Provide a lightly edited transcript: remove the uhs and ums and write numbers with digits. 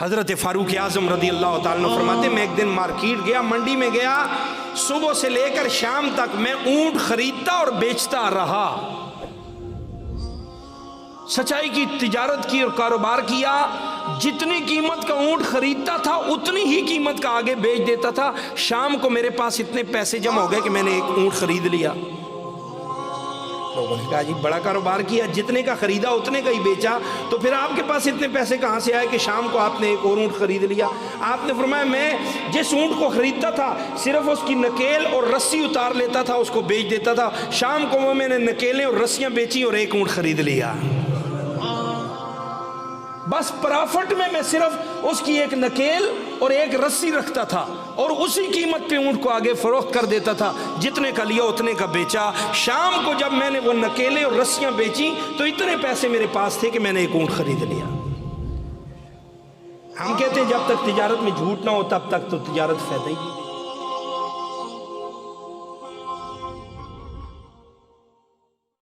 हज़रत फ़ारूक आज़म रज़ी अल्लाह ताला अन्हु फरमाते, मैं एक दिन मार्केट गया, मंडी में गया, सुबह से लेकर शाम तक मैं ऊंट खरीदता और बेचता रहा। सच्चाई की तिजारत की और कारोबार किया। जितनी कीमत का ऊंट खरीदता था उतनी ही कीमत का आगे बेच देता था। शाम को मेरे पास इतने पैसे जमा हो गए कि मैंने एक ऊंट खरीद लिया। लोगों ने कहा जी बड़ा कारोबार किया, जितने का खरीदा उतने का ही बेचा, तो फिर आपके पास इतने पैसे कहाँ से आए कि शाम को आपने एक और ऊँट खरीद लिया? आपने फरमाया, मैं जिस ऊँट को खरीदता था सिर्फ उसकी नकेल और रस्सी उतार लेता था, उसको बेच देता था। शाम को वो मैंने नकेलें और रस्सियाँ बेची और एक ऊँट खरीद लिया। बस प्रॉफिट में मैं सिर्फ उसकी एक नकेल और एक रस्सी रखता था और उसी कीमत पे ऊँट को आगे फरोख्त कर देता था। जितने का लिया उतने का बेचा। शाम को जब मैंने वो नकेलें और रस्सियां बेची तो इतने पैसे मेरे पास थे कि मैंने एक ऊँट खरीद लिया। हम कहते हैं जब तक तिजारत में झूठ ना हो तब तक तो तिजारत फायदा ही नहीं।